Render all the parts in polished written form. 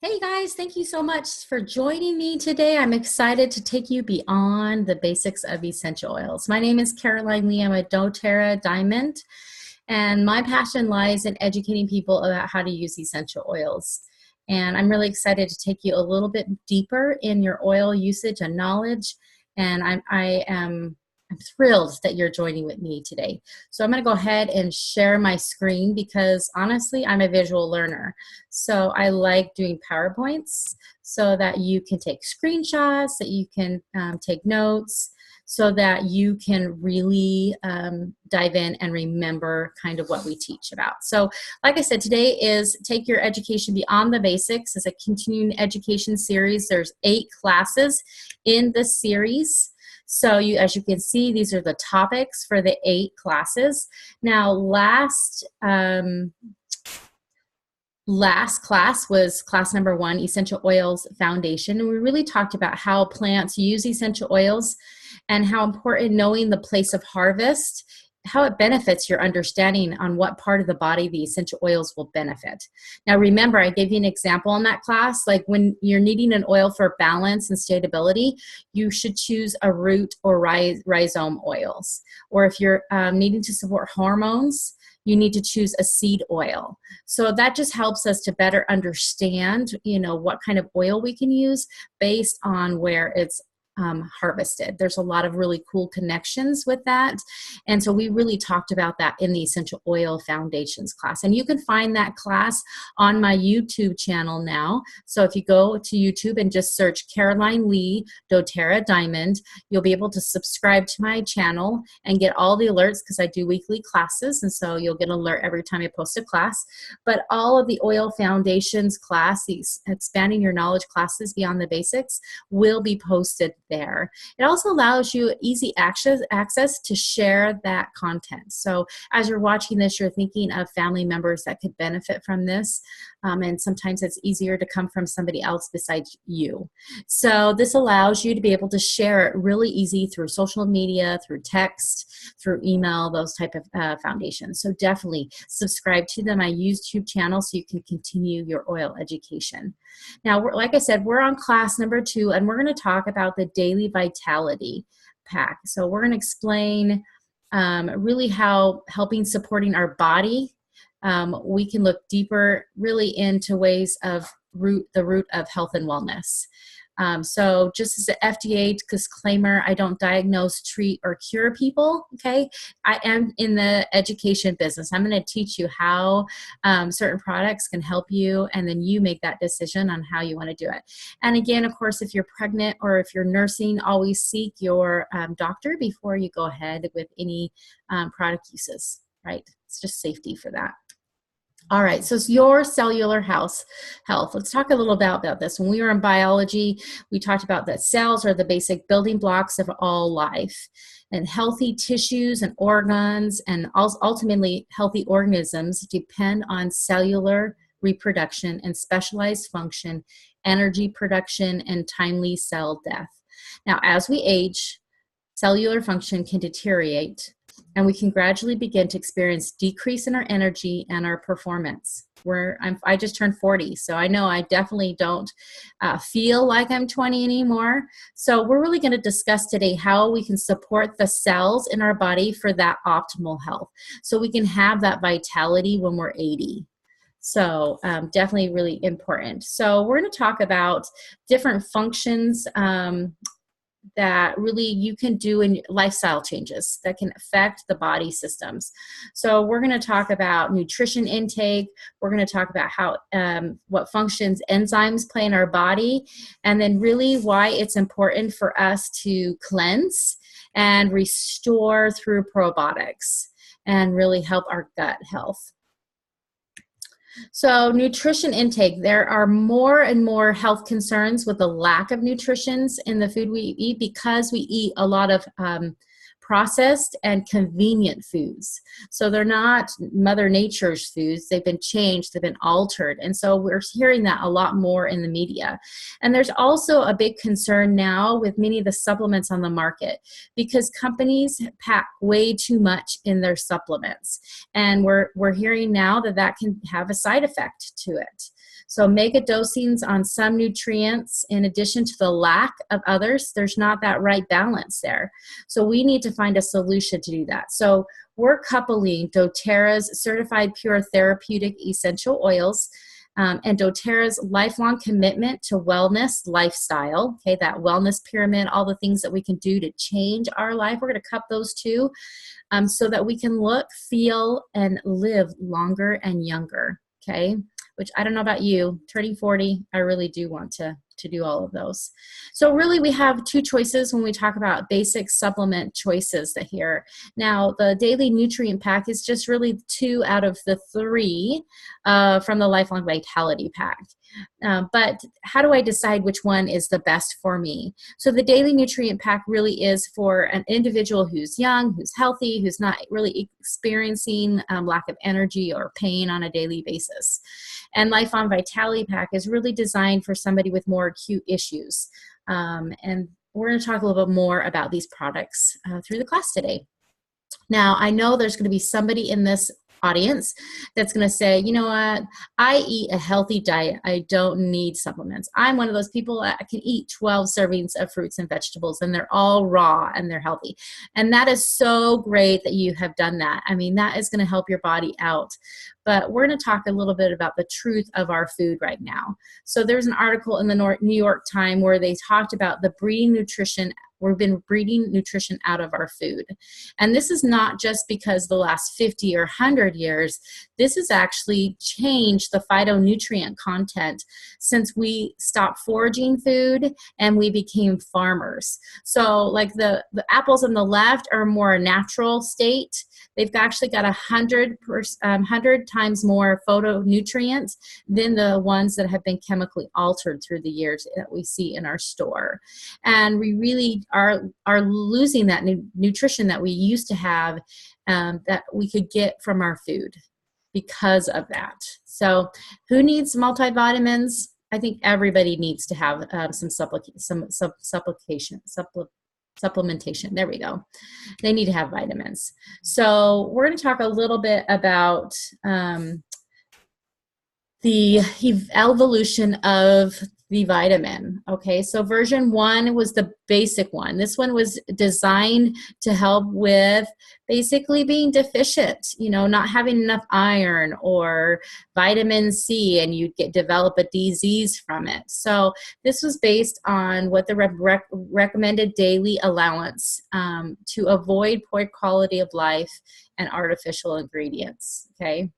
Hey guys, thank you so much for joining me today. I'm excited to take you beyond the basics of essential oils. My name is Caroline Lee. I'm a doTERRA Diamond, and my passion lies in educating people about how to use essential oils. And I'm really excited to take you a little bit deeper in your oil usage and knowledge. And I'm thrilled that you're joining with me today. So I'm going to go ahead and share my screen because honestly, I'm a visual learner. So I like doing PowerPoints so that you can take screenshots, that you can take notes, so that you can really dive in and remember kind of what we teach about. So like I said, today is Take Your Education Beyond the Basics. It's a continuing education series. There's 8 classes in this series. So as you can see, these are the topics for the 8 classes. Now, last class was class number 1, Essential Oils Foundation. And we really talked about how plants use essential oils and how important knowing the place of harvest, how it benefits your understanding on what part of the body the essential oils will benefit. Now remember, I gave you an example in that class, like when you're needing an oil for balance and stability, you should choose a root or rhizome oils. Or if you're needing to support hormones, you need to choose a seed oil. So that just helps us to better understand, what kind of oil we can use based on where it's harvested. There's a lot of really cool connections with that. And so we really talked about that in the Essential Oil Foundations class. And you can find that class on my YouTube channel now. So if you go to YouTube and just search Caroline Lee doTERRA Diamond, you'll be able to subscribe to my channel and get all the alerts because I do weekly classes. And so you'll get an alert every time I post a class. But all of the Oil Foundations class, these expanding your knowledge classes beyond the basics, will be posted there. It also allows you easy access to share that content. So as you're watching this, you're thinking of family members that could benefit from this. And sometimes it's easier to come from somebody else besides you. So this allows you to be able to share it really easy through social media, through text, through email, those type of foundations. So definitely subscribe to them. I YouTube channel so you can continue your oil education. Now, like I said, we're on class number 2, and we're going to talk about the Daily Vitality Pack. So we're going to explain really how supporting our body, we can look deeper really into ways of the root of health and wellness. So just as the FDA disclaimer, I don't diagnose, treat, or cure people, okay? I am in the education business. I'm going to teach you how certain products can help you, and then you make that decision on how you want to do it. And again, of course, if you're pregnant or if you're nursing, always seek your doctor before you go ahead with any product uses, right? It's just safety for that. All right, so it's your cellular health. Let's talk a little about this. When we were in biology, we talked about that cells are the basic building blocks of all life. And healthy tissues and organs and ultimately healthy organisms depend on cellular reproduction and specialized function, energy production, and timely cell death. Now, as we age, cellular function can deteriorate, and we can gradually begin to experience decrease in our energy and our performance. I just turned 40, so I know I definitely don't feel like I'm 20 anymore. So we're really going to discuss today how we can support the cells in our body for that optimal health, so we can have that vitality when we're 80. So definitely really important. So we're going to talk about different functions that really you can do in lifestyle changes that can affect the body systems. So we're going to talk about nutrition intake. We're going to talk about how what functions enzymes play in our body, and then really why it's important for us to cleanse and restore through probiotics and really help our gut health. So nutrition intake, there are more and more health concerns with the lack of nutrition in the food we eat because we eat a lot of processed and convenient foods. So they're not Mother Nature's foods. They've been changed, they've been altered. And so we're hearing that a lot more in the media. And there's also a big concern now with many of the supplements on the market because companies pack way too much in their supplements. And we're hearing now that that can have a side effect to it. So mega dosings on some nutrients in addition to the lack of others, there's not that right balance there. So we need to find a solution to do that. So we're coupling doTERRA's certified pure therapeutic essential oils and doTERRA's lifelong commitment to wellness lifestyle, okay, that wellness pyramid, all the things that we can do to change our life. We're going to cup those two so that we can look, feel, and live longer and younger, okay? Which I don't know about you, turning 40, I really do want to do all of those. So really we have two choices when we talk about basic supplement choices here. Now the daily nutrient pack is just really 2 out of the 3 from the Lifelong Vitality Pack. But how do I decide which one is the best for me? So the daily nutrient pack really is for an individual who's young, who's healthy, who's not really experiencing lack of energy or pain on a daily basis. And Lifelong Vitality Pack is really designed for somebody with more acute issues. And we're going to talk a little bit more about these products through the class today. Now, I know there's going to be somebody in this audience that's going to say, you know what, I eat a healthy diet. I don't need supplements. I'm one of those people that can eat 12 servings of fruits and vegetables and they're all raw and they're healthy. And that is so great that you have done that. I mean, that is going to help your body out. But we're going to talk a little bit about the truth of our food right now. So there's an article in the New York Times where they talked about the breeding nutrition. We've been breeding nutrition out of our food. And this is not just because the last 50 or 100 years, this has actually changed the phytonutrient content since we stopped foraging food and we became farmers. So like the apples on the left are more a natural state. They've actually got 100 times more phytonutrients than the ones that have been chemically altered through the years that we see in our store. And we really are losing that nutrition that we used to have that we could get from our food because of that. So who needs multivitamins? I think everybody needs to have some supplementation. There we go. They need to have vitamins. So we're going to talk a little bit about the evolution of the vitamin. Okay, so version 1 was the basic one. This one was designed to help with basically being deficient, you know, not having enough iron or vitamin C, and you'd develop a disease from it. So this was based on what the recommended daily allowance to avoid poor quality of life and artificial ingredients. Okay.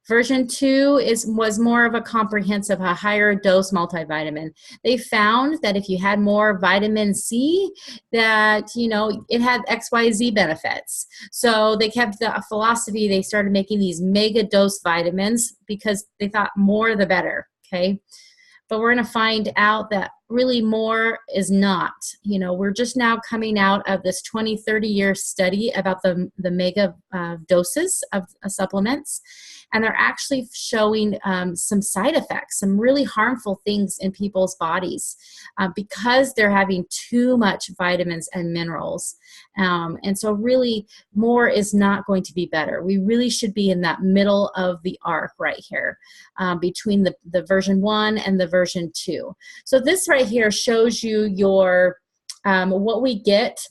Version 2 was more of a comprehensive, a higher dose multivitamin. They found that if you had more vitamin C, that, you know, it had XYZ benefits. So they kept the philosophy, they started making these mega dose vitamins because they thought more the better, okay? But we're going to find out that really more is not. You know, we're just now coming out of this 20, 30-year study about the mega doses of supplements. And they're actually showing some side effects, some really harmful things in people's bodies because they're having too much vitamins and minerals. And so really more is not going to be better. We really should be in that middle of the arc right here between the version 1 and the version 2. So this right here shows you your what we get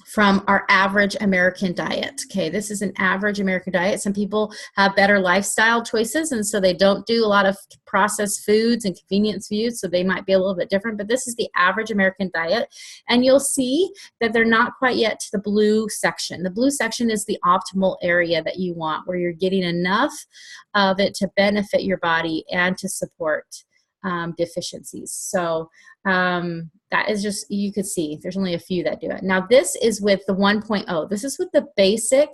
from our average American diet. Okay, this is an average American diet. Some people have better lifestyle choices, and so they don't do a lot of processed foods and convenience foods, so they might be a little bit different, but this is the average American diet. And you'll see that they're not quite yet to the blue section. The blue section is the optimal area that you want, where you're getting enough of it to benefit your body and to support deficiencies. So that is just, you could see there's only a few that do it. Now this is with the 1.0. This is with the basic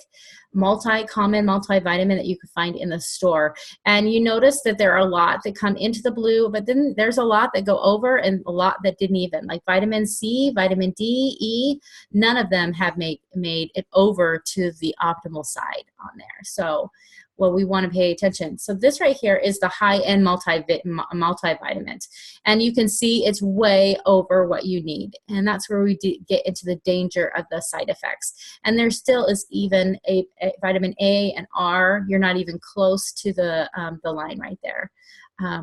common multivitamin that you can find in the store. And you notice that there are a lot that come into the blue, but then there's a lot that go over and a lot that didn't even, like vitamin C, vitamin D, E, none of them have made it over to the optimal side on there. So well, we want to pay attention. So this right here is the high-end multivitamin. And you can see it's way over what you need. And that's where we get into the danger of the side effects. And there still is even a vitamin A and R. You're not even close to the line right there.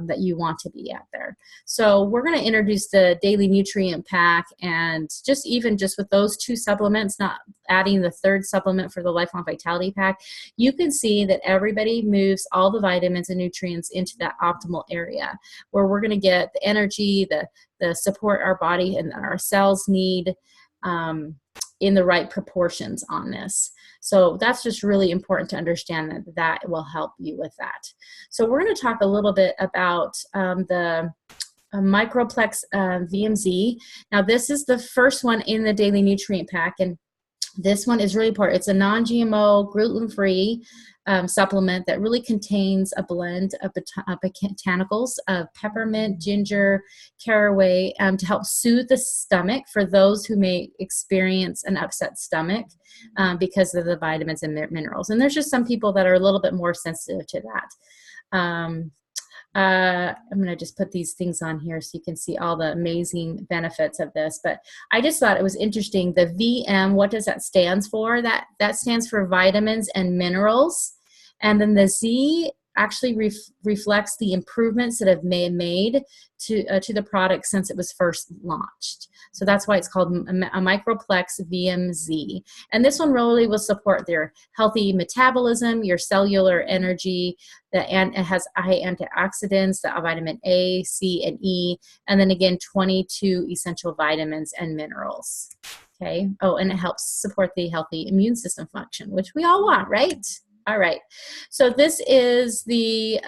that you want to be at there. So we're going to introduce the daily nutrient pack, and just with those 2 supplements, not adding the 3rd supplement for the lifelong vitality pack, you can see that everybody moves all the vitamins and nutrients into that optimal area where we're going to get the energy, the support our body and our cells need in the right proportions on this. So that's just really important to understand, that will help you with that. So we're going to talk a little bit about the Microplex VMz. Now this is the first one in the daily nutrient pack, and this one is really important. It's a non-GMO, gluten-free supplement that really contains a blend of botanicals of peppermint, ginger, caraway to help soothe the stomach for those who may experience an upset stomach because of the vitamins and minerals. And there's just some people that are a little bit more sensitive to that. I'm going to just put these things on here so you can see all the amazing benefits of this. But I just thought it was interesting. The VM, what does that stand for? That stands for vitamins and minerals. And then the Z actually reflects the improvements that have been made to the product since it was first launched. So that's why it's called a Microplex VMz. And this one really will support their healthy metabolism, your cellular energy, and it has high antioxidants, the vitamin A, C, and E, and then again, 22 essential vitamins and minerals. Okay. Oh, and it helps support the healthy immune system function, which we all want, right? All right. So this is the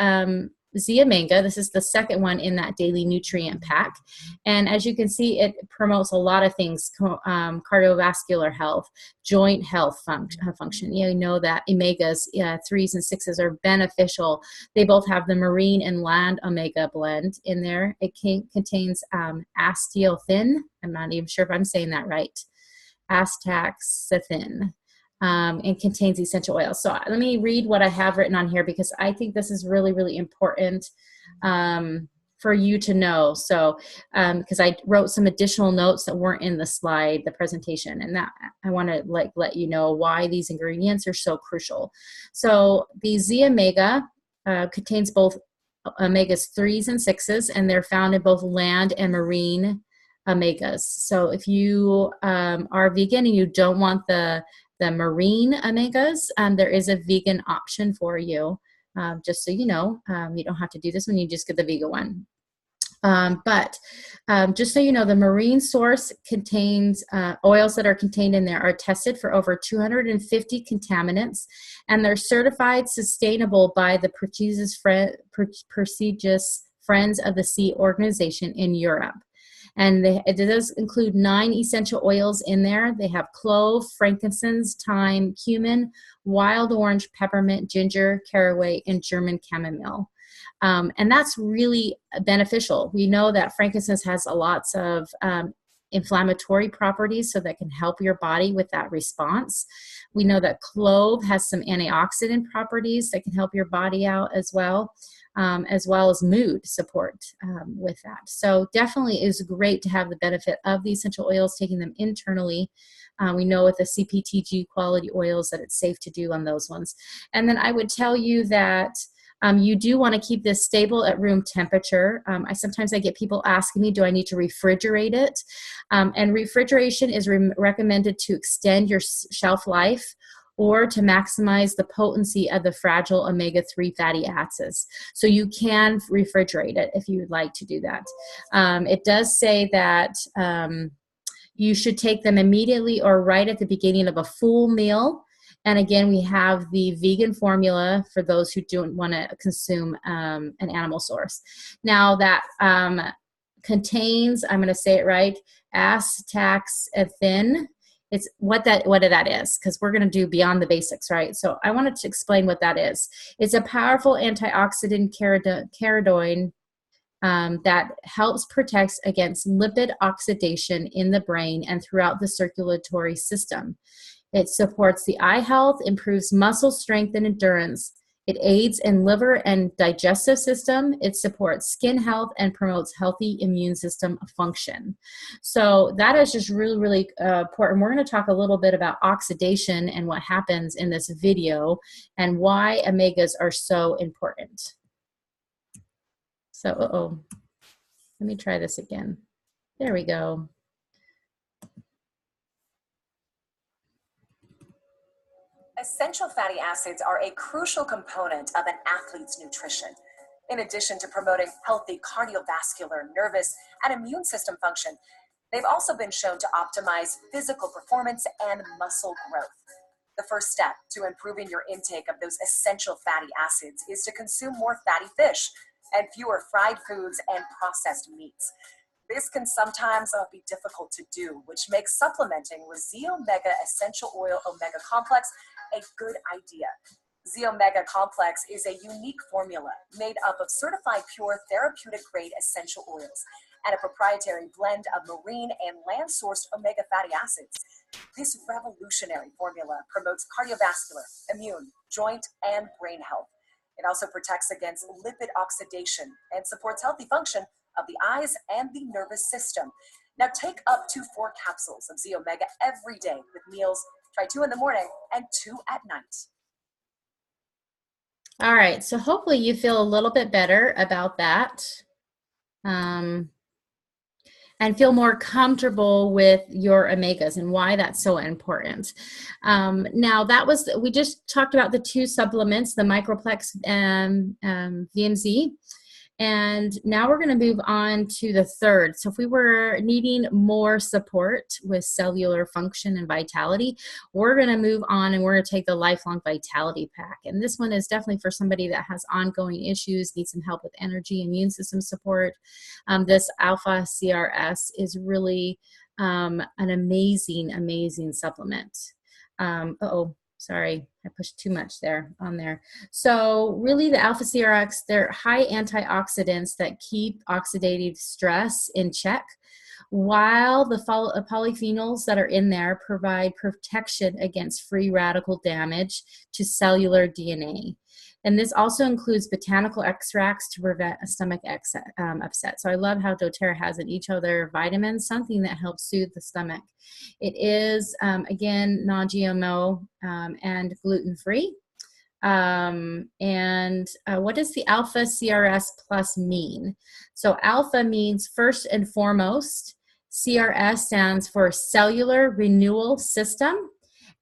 Z-Omega. This is the second one in that daily nutrient pack. And as you can see, it promotes a lot of things, cardiovascular health, joint health function. You know that omegas, 3s and 6s are beneficial. They both have the marine and land omega blend in there. It contains astaxanthin. I'm not even sure if I'm saying that right. Astaxanthin. And contains essential oils. So let me read what I have written on here, because I think this is really, really important for you to know. So, because I wrote some additional notes that weren't in the slide, the presentation, and that I want to let you know why these ingredients are so crucial. So the Z-Omega contains both omegas 3s and 6s, and they're found in both land and marine omegas. So if you are vegan and you don't want the marine omegas, there is a vegan option for you. Just so you know, you don't have to do this one, you just get the vegan one. But just so you know, the marine source contains oils that are contained in there are tested for over 250 contaminants, and they're certified sustainable by the prestigious Friends of the Sea organization in Europe. And it does include 9 essential oils in there. They have clove, frankincense, thyme, cumin, wild orange, peppermint, ginger, caraway, and German chamomile. And that's really beneficial. We know that frankincense has lots of inflammatory properties, so that can help your body with that response. We know that clove has some antioxidant properties that can help your body out as well as mood support with that. So definitely is great to have the benefit of the essential oils, taking them internally. We know with the CPTG quality oils that it's safe to do on those ones. And then I would tell you that you do want to keep this stable at room temperature. Sometimes I get people asking me, do I need to refrigerate it? And refrigeration is recommended to extend your shelf life or to maximize the potency of the fragile omega-3 fatty acids. So you can refrigerate it if you would like to do that. It does say that you should take them immediately or right at the beginning of a full meal. And again, we have the vegan formula for those who don't want to consume an animal source. Now that contains, I'm going to say it right, astaxanthin. It's what that is, because we're going to do beyond the basics, right? So I wanted to explain what that is. It's a powerful antioxidant carotenoid that helps protect against lipid oxidation in the brain and throughout the circulatory system. It supports the eye health, improves muscle strength and endurance. It aids in liver and digestive system. It supports skin health and promotes healthy immune system function. So that is just really, really important. We're going to talk a little bit about oxidation and what happens in this video and why omegas are so important. So, let me try this again. There we go. Essential fatty acids are a crucial component of an athlete's nutrition. In addition to promoting healthy cardiovascular, nervous, and immune system function, they've also been shown to optimize physical performance and muscle growth. The first step to improving your intake of those essential fatty acids is to consume more fatty fish and fewer fried foods and processed meats. This can sometimes be difficult to do, which makes supplementing with Zeomega Essential Oil Omega Complex a good idea. Zeomega Complex is a unique formula made up of certified pure therapeutic grade essential oils and a proprietary blend of marine and land-sourced omega fatty acids. This revolutionary formula promotes cardiovascular, immune, joint, and brain health. It also protects against lipid oxidation and supports healthy function of the eyes and the nervous system. Now take up to 4 capsules of Zeomega every day with meals. Try 2 in the morning and 2 at night. All right, so hopefully you feel a little bit better about that. And feel more comfortable with your omegas and why that's so important. Now we just talked about the 2 supplements, the Microplex VMz, and now we're gonna move on to the third. So if we were needing more support with cellular function and vitality, we're gonna move on and we're gonna take the Lifelong Vitality Pack. And this one is definitely for somebody that has ongoing issues, needs some help with energy, immune system support. This Alpha CRS is really an amazing, amazing supplement. Sorry, I pushed too much there on there. So really the Alpha CRX, they're high antioxidants that keep oxidative stress in check, while the polyphenols that are in there provide protection against free radical damage to cellular DNA. And this also includes botanical extracts to prevent a stomach upset. So I love how doTERRA has in each of their vitamins something that helps soothe the stomach. It is, again, non-GMO and gluten-free. What does the Alpha CRS Plus mean? So Alpha means first and foremost. CRS stands for Cellular Renewal System.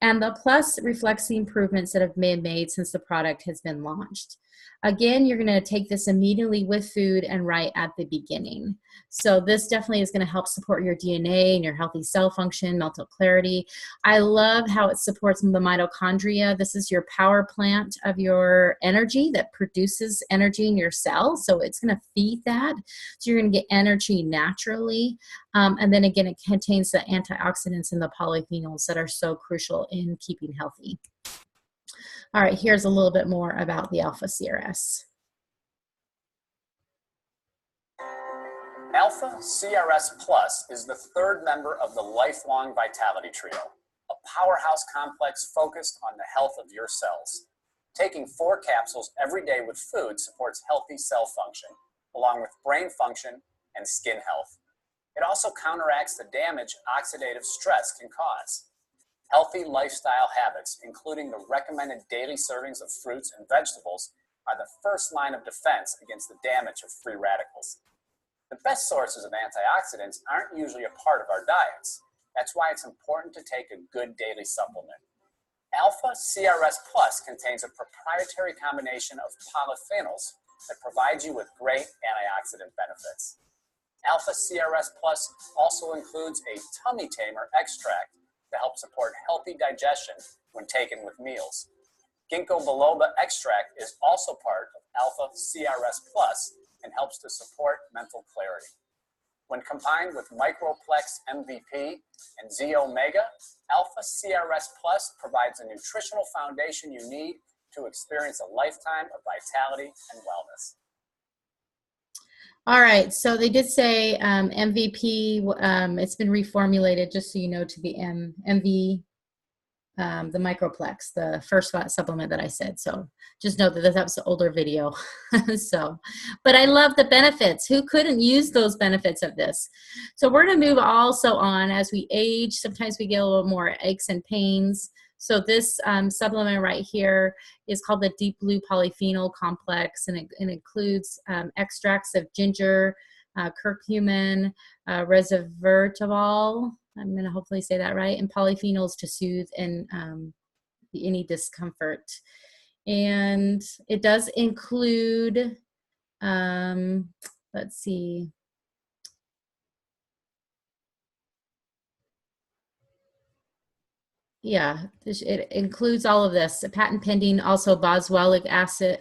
And the plus reflects the improvements that have been made since the product has been launched. Again, you're going to take this immediately with food and right at the beginning. So this definitely is going to help support your DNA and your healthy cell function, mental clarity. I love how it supports the mitochondria. This is your power plant of your energy that produces energy in your cells. So it's going to feed that. So you're going to get energy naturally. And then again, it contains the antioxidants and the polyphenols that are so crucial in keeping healthy. All right, here's a little bit more about the Alpha CRS. Alpha CRS Plus is the 3rd member of the Lifelong Vitality Trio, a powerhouse complex focused on the health of your cells. Taking 4 capsules every day with food supports healthy cell function, along with brain function and skin health. It also counteracts the damage oxidative stress can cause. Healthy lifestyle habits, including the recommended daily servings of fruits and vegetables, are the first line of defense against the damage of free radicals. The best sources of antioxidants aren't usually a part of our diets. That's why it's important to take a good daily supplement. Alpha CRS Plus contains a proprietary combination of polyphenols that provides you with great antioxidant benefits. Alpha CRS Plus also includes a tummy tamer extract to help support healthy digestion when taken with meals. Ginkgo biloba extract is also part of Alpha CRS Plus and helps to support mental clarity. When combined with Microplex MVP and Zeomega, Alpha CRS Plus provides a nutritional foundation you need to experience a lifetime of vitality and wellness. All right, so they did say MVP, it's been reformulated, just so you know, to the MV, the Microplex, the first supplement that I said. So just know that that was an older video. But I love the benefits. Who couldn't use those benefits of this? So we're going to move also on as we age. Sometimes we get a little more aches and pains. So this supplement right here is called the Deep Blue Polyphenol Complex, and it includes extracts of ginger, curcumin, resveratrol, I'm going to hopefully say that right, and polyphenols to soothe and any discomfort. And it does include, let's see, yeah, it includes all of this. A patent pending also boswellic acid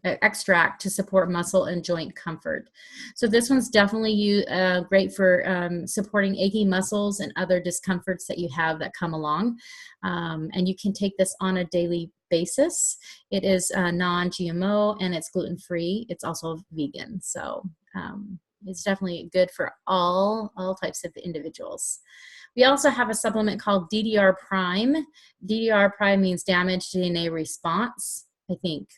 extract to support muscle and joint comfort. So this one's definitely great for supporting aching muscles and other discomforts that you have that come along. And you can take this on a daily basis. It is non-GMO and it's gluten-free. It's also vegan. So it's definitely good for all types of individuals. We also have a supplement called DDR Prime. DDR Prime means damaged DNA response. I think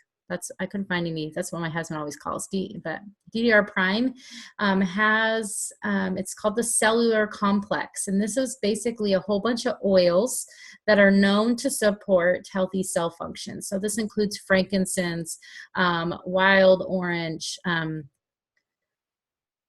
I couldn't find any. That's what my husband always calls but DDR Prime has, it's called the Cellular Complex. And this is basically a whole bunch of oils that are known to support healthy cell function. So this includes frankincense, wild orange,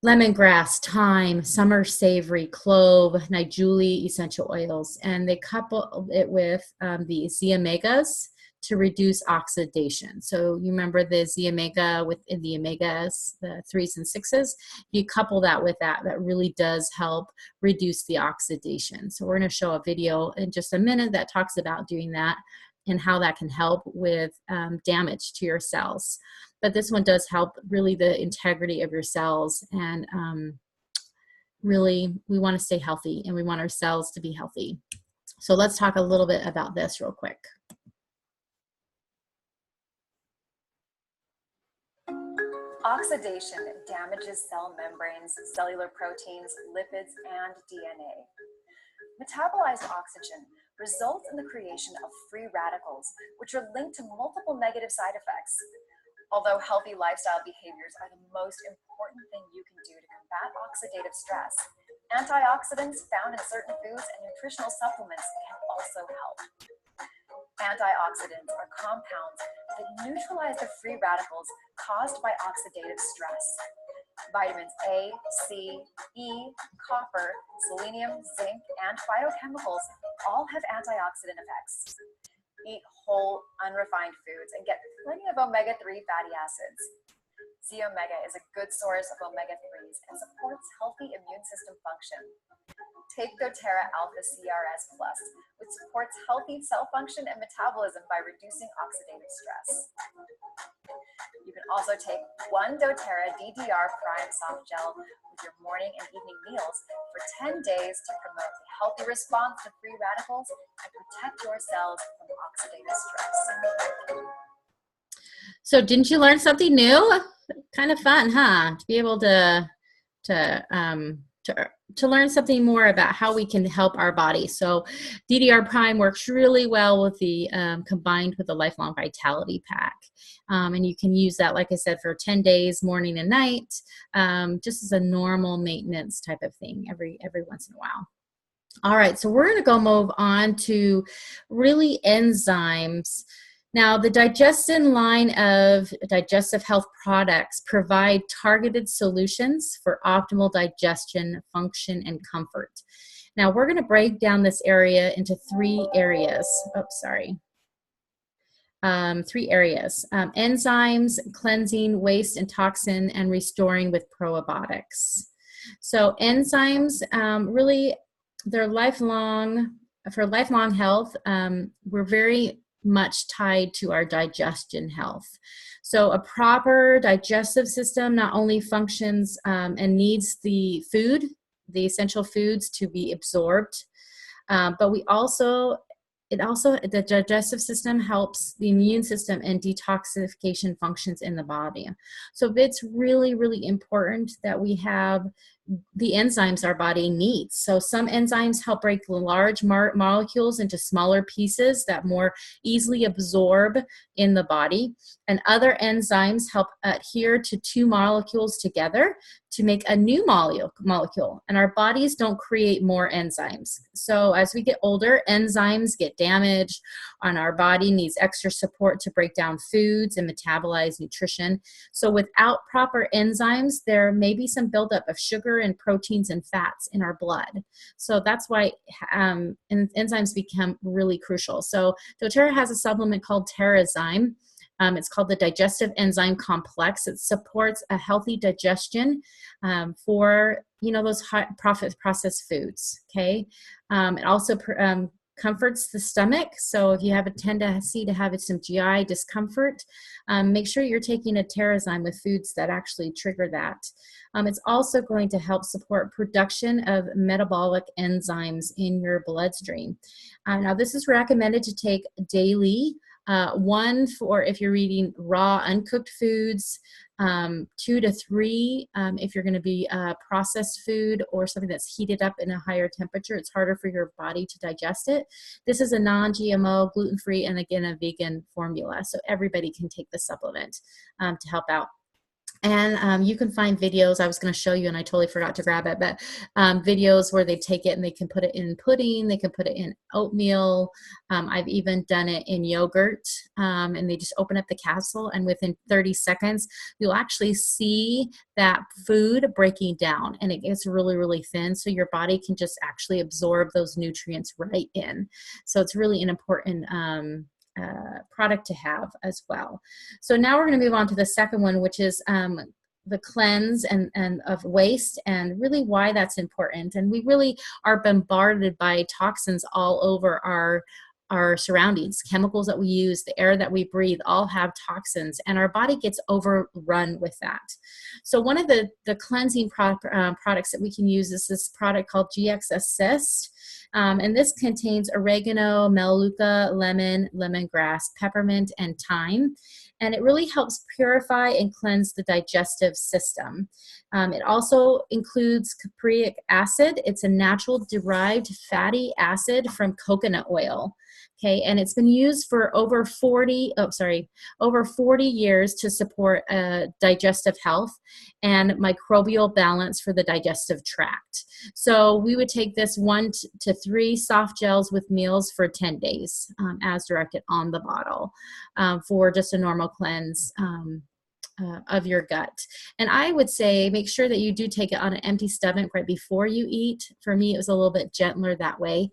lemongrass, thyme, summer savory, clove, niguli essential oils, and they couple it with the Z-omegas to reduce oxidation. So you remember the Z-omega within the omegas, the 3s and 6s, you couple that with that really does help reduce the oxidation. So we're going to show a video in just a minute that talks about doing that and how that can help with damage to your cells. But this one does help really the integrity of your cells, and really we want to stay healthy and we want our cells to be healthy. So let's talk a little bit about this real quick. Oxidation damages cell membranes, cellular proteins, lipids, and DNA. Metabolized oxygen results in the creation of free radicals, which are linked to multiple negative side effects. Although healthy lifestyle behaviors are the most important thing you can do to combat oxidative stress, antioxidants found in certain foods and nutritional supplements can also help. Antioxidants are compounds that neutralize the free radicals caused by oxidative stress. Vitamins A, C, E, copper, selenium, zinc, and phytochemicals all have antioxidant effects. Eat whole, unrefined foods and get plenty of omega-3 fatty acids. Z-omega is a good source of omega-3s and supports healthy immune system function. Take doTERRA Alpha CRS Plus, which supports healthy cell function and metabolism by reducing oxidative stress. You can also take 1 doTERRA DDR Prime soft gel with your morning and evening meals for 10 days to promote a healthy response to free radicals and protect your cells from oxidative stress. So didn't you learn something new? Kind of fun, huh? To be able to learn something more about how we can help our body. So DDR Prime works really well with the combined with the Lifelong Vitality Pack. And you can use that, like I said, for 10 days, morning and night, just as a normal maintenance type of thing every once in a while. All right, so we're going to move on to really enzymes. Now, the Digestin line of digestive health products provide targeted solutions for optimal digestion, function, and comfort. Now, we're going to break down this area into 3 areas. Oh, sorry. 3 areas. Enzymes, cleansing, waste and toxin, and restoring with probiotics. So enzymes, really, they're for lifelong health. We're very much tied to our digestion health. So a proper digestive system not only functions and needs the food, the essential foods to be absorbed, but the digestive system helps the immune system and detoxification functions in the body. So it's really, really important that we have the enzymes our body needs. So some enzymes help break large molecules into smaller pieces that more easily absorb in the body. And other enzymes help adhere to two molecules together to make a new molecule. And our bodies don't create more enzymes. So as we get older, enzymes get damaged, and our body needs extra support to break down foods and metabolize nutrition. So without proper enzymes, there may be some buildup of sugar and proteins and fats in our blood. So that's why enzymes become really crucial. So doTERRA has a supplement called Terrazyme. It's called the Digestive Enzyme Complex. It supports a healthy digestion for, those high processed foods, okay? It also comforts the stomach. So if you have a tendency to have some GI discomfort, make sure you're taking a Terrazyme with foods that actually trigger that. It's also going to help support production of metabolic enzymes in your bloodstream. Now, this is recommended to take daily. One for if you're eating raw, uncooked foods, 2 to 3 if you're going to be processed food or something that's heated up in a higher temperature. It's harder for your body to digest it. This is a non-GMO, gluten-free, and again, a vegan formula. So everybody can take the supplement to help out. And you can find videos. I was going to show you and I totally forgot to grab it, but videos where they take it and they can put it in pudding, they can put it in oatmeal. I've even done it in yogurt, and they just open up the capsule, and within 30 seconds, you'll actually see that food breaking down, and it gets really, really thin, so your body can just actually absorb those nutrients right in. So it's really an important product to have as well. So now we're going to move on to the second one, which is the cleanse and of waste, and really why that's important. And we really are bombarded by toxins all over our surroundings. Chemicals that we use, the air that we breathe, all have toxins, and our body gets overrun with that. So one of the cleansing products that we can use is this product called GX Assist. And this contains oregano, melaleuca, lemon, lemongrass, peppermint, and thyme. And it really helps purify and cleanse the digestive system. It also includes capric acid. It's a natural derived fatty acid from coconut oil. Okay, and it's been used for over 40 years to support digestive health and microbial balance for the digestive tract. So we would take this 1 to 3 soft gels with meals for 10 days as directed on the bottle for just a normal cleanse of your gut. And I would say make sure that you do take it on an empty stomach right before you eat. For me, it was a little bit gentler that way.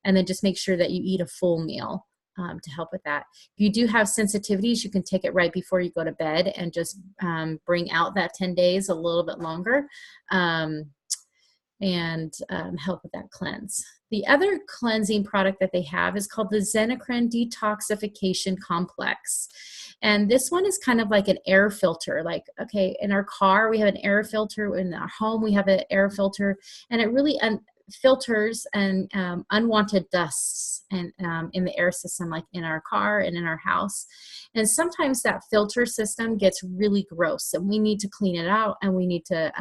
And then just make sure that you eat a full meal to help with that. If you do have sensitivities, you can take it right before you go to bed and just bring out that 10 days a little bit longer and help with that cleanse. The other cleansing product that they have is called the Zendocrine Detoxification Complex. And this one is kind of like an air filter. Like, okay, in our car, we have an air filter. In our home, we have an air filter. And it really filters and unwanted dusts and in the air system, like in our car and in our house. And sometimes that filter system gets really gross, and we need to clean it out, and we need to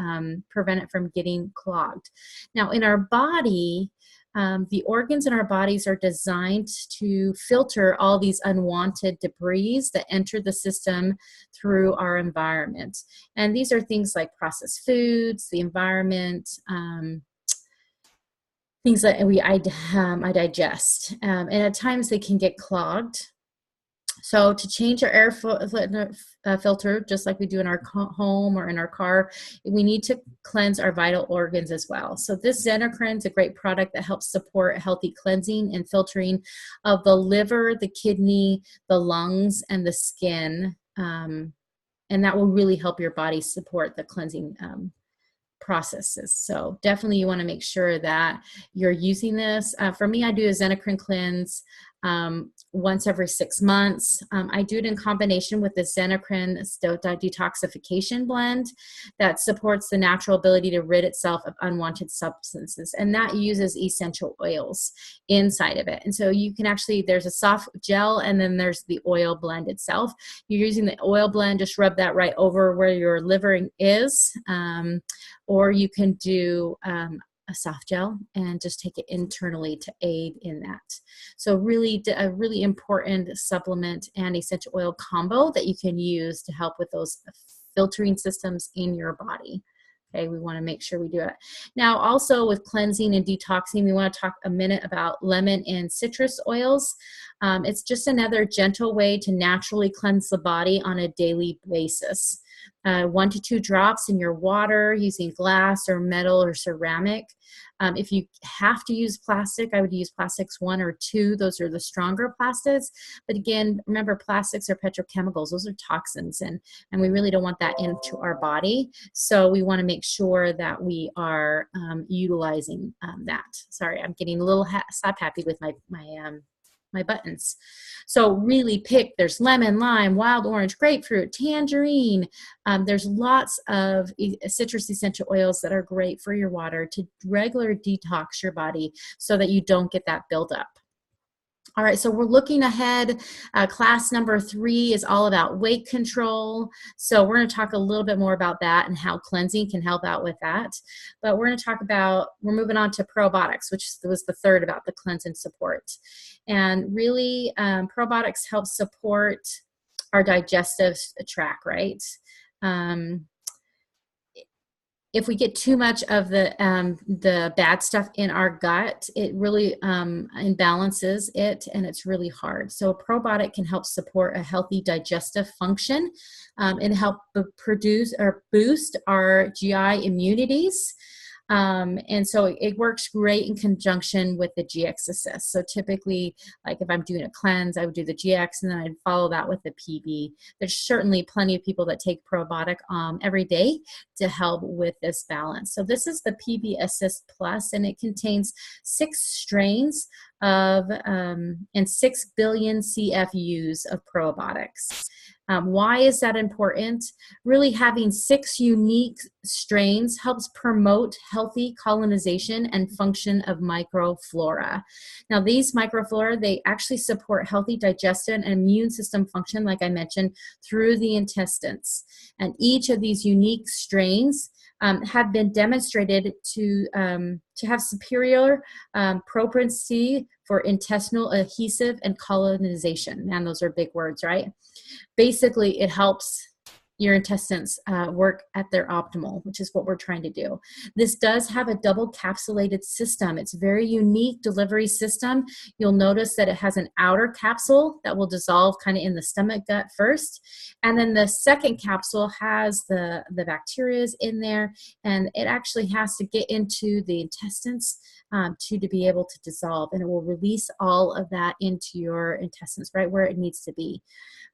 prevent it from getting clogged. Now, in our body, the organs in our bodies are designed to filter all these unwanted debris that enter the system through our environment. And these are things like processed foods, the environment, things that I digest. And at times they can get clogged. So to change our air filter, just like we do in our home or in our car, we need to cleanse our vital organs as well. So this Zendocrine is a great product that helps support healthy cleansing and filtering of the liver, the kidney, the lungs, and the skin. And that will really help your body support the cleansing processes. So definitely you want to make sure that you're using this. For me, I do a Zendocrine cleanse once every 6 months. I do it in combination with the Zendocrine Detoxification blend that supports the natural ability to rid itself of unwanted substances. And that uses essential oils inside of it. And so you can actually, there's a soft gel and then there's the oil blend itself. You're using the oil blend, just rub that right over where your liver is. Or you can do a soft gel and just take it internally to aid in that. So really a really important supplement and essential oil combo that you can use to help with those filtering systems in your body. Okay, we want to make sure we do it. Now also with cleansing and detoxing, we want to talk a minute about lemon and citrus oils. It's just another gentle way to naturally cleanse the body on a daily basis. 1 to 2 drops in your water using glass or metal or ceramic. If you have to use plastic, I would use plastics 1 or 2. Those are the stronger plastics. But again, remember, plastics are petrochemicals. Those are toxins, and we really don't want that into our body. So we want to make sure that we are utilizing that. Sorry, I'm getting a little slap happy with my buttons. So really pick, there's lemon, lime, wild orange, grapefruit, tangerine. There's lots of citrus essential oils that are great for your water to regularly detox your body so that you don't get that buildup. All right, so we're looking ahead. Class number 3 is all about weight control. So we're going to talk a little bit more about that and how cleansing can help out with that. But we're going to talk about, we're moving on to probiotics, which was the third about the cleanse and support. And really, probiotics help support our digestive tract, right? If we get too much of the bad stuff in our gut, it really imbalances it, and it's really hard. So a probiotic can help support a healthy digestive function and help produce or boost our GI immunities. And so it works great in conjunction with the GX Assist. So typically, like if I'm doing a cleanse, I would do the GX and then I'd follow that with the PB. There's certainly plenty of people that take probiotic every day to help with this balance. So this is the PB Assist Plus, and it contains 6 strains of and 6 billion CFUs of probiotics. Why is that important? Really having 6 unique strains helps promote healthy colonization and function of microflora. Now these microflora, they actually support healthy digestive and immune system function, like I mentioned, through the intestines. And each of these unique strains have been demonstrated to have superior propensity for intestinal adhesive and colonization. Man, those are big words, right? Basically, it helps your intestines work at their optimal, which is what we're trying to do. This does have a double capsulated system. It's a very unique delivery system. You'll notice that it has an outer capsule that will dissolve kind of in the stomach gut first. And then the second capsule has the bacteria in there, and it actually has to get into the intestines to be able to dissolve, and it will release all of that into your intestines right where it needs to be.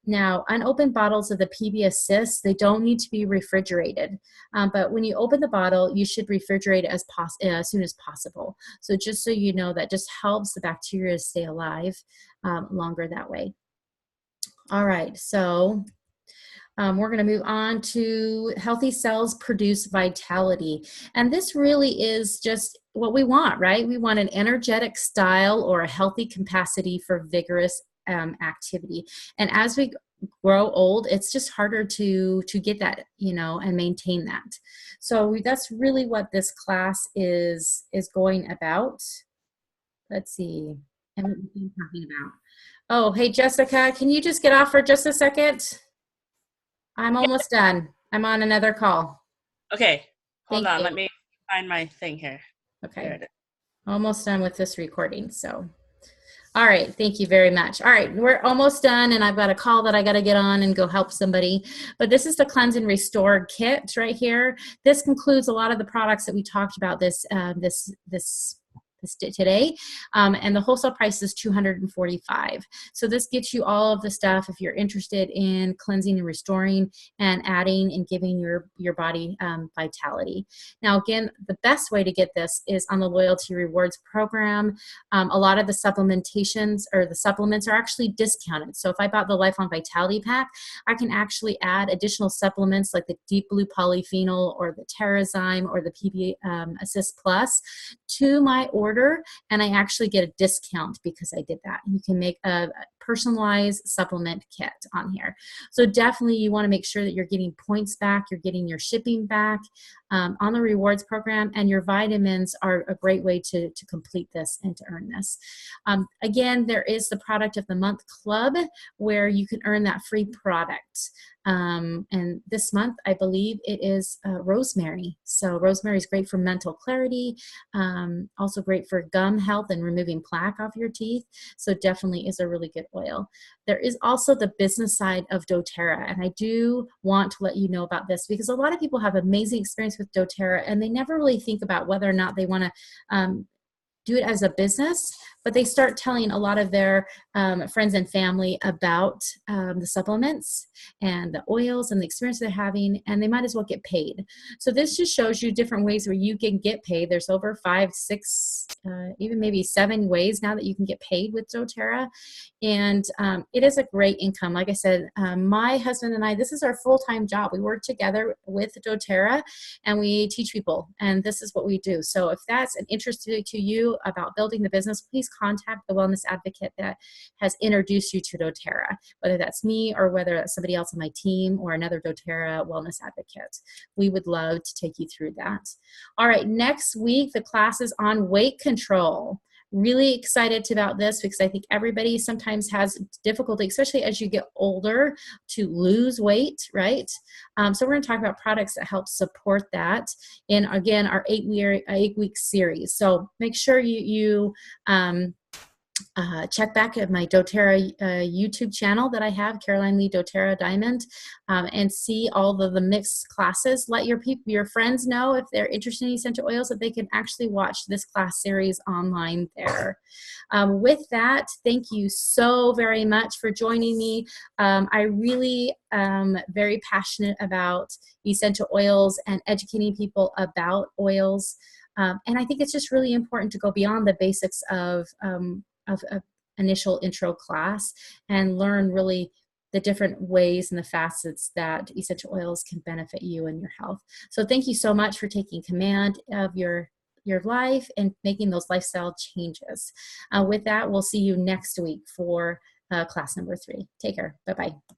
Now, unopened bottles of the PB Assist, they don't need to be refrigerated, but when you open the bottle, you should refrigerate it as soon as possible. So just so you know, that just helps the bacteria stay alive longer that way. All right, so we're going to move on to healthy cells produce vitality. And this really is just what we want, right? We want an energetic style or a healthy capacity for vigorous activity. And as we grow old, it's just harder to get that, you know, and maintain that. So that's really what this class is going about. Let's see. And what we've been talking about. Oh, hey, Jessica, can you just get off for just a second? I'm almost done. I'm on another call. Okay, hold Thank on. you. Let me find my thing here. Okay. There it is. Almost done with this recording. So, all right. Thank you very much. All right. We're almost done, and I've got a call that I got to get on and go help somebody. But this is the Cleanse and Restore kit right here. This concludes a lot of the products that we talked about this today, and the wholesale price is $245. So this gets you all of the stuff if you're interested in cleansing and restoring and adding and giving your body vitality. Now, again, the best way to get this is on the loyalty rewards program. A lot of the supplementations or the supplements are actually discounted. So if I bought the Lifelong Vitality Pack, I can actually add additional supplements like the Deep Blue Polyphenol or the Terrazyme or the PB Assist Plus to my order, and I actually get a discount because I did that. You can make a personalized supplement kit on here. So definitely you want to make sure that you're getting points back, you're getting your shipping back on the rewards program, and your vitamins are a great way to complete this and to earn this. Again, there is the Product of the Month Club where you can earn that free product. And this month, I believe it is rosemary. So rosemary is great for mental clarity, also great for gum health and removing plaque off your teeth. So definitely is a really good oil. There is also the business side of doTERRA, and I do want to let you know about this because a lot of people have amazing experience with doTERRA and they never really think about whether or not they want to do it as a business, but they start telling a lot of their friends and family about the supplements and the oils and the experience they're having, and they might as well get paid. So this just shows you different ways where you can get paid. There's over 5, 6, even maybe 7 ways now that you can get paid with doTERRA, and it is a great income. Like I said, my husband and I, this is our full-time job. We work together with doTERRA, and we teach people, and this is what we do. So if that's an interest to you about building the business, please contact the wellness advocate that has introduced you to doTERRA, whether that's me or whether that's somebody else on my team or another doTERRA wellness advocate. We would love to take you through that. All right, next week, the class is on weight control. Really excited about this because I think everybody sometimes has difficulty, especially as you get older, to lose weight, right? So we're going to talk about products that help support that in, again, our 8-week series. So make sure you check back at my doTERRA YouTube channel that I have, Caroline Lee doTERRA Diamond, and see all of the mixed classes. Let your friends know if they're interested in essential oils that they can actually watch this class series online there. With that, thank you so very much for joining me. I really am very passionate about essential oils and educating people about oils. And I think it's just really important to go beyond the basics of initial intro class and learn really the different ways and the facets that essential oils can benefit you and your health. So thank you so much for taking command of your life and making those lifestyle changes. With that, we'll see you next week for class number 3. Take care. Bye-bye.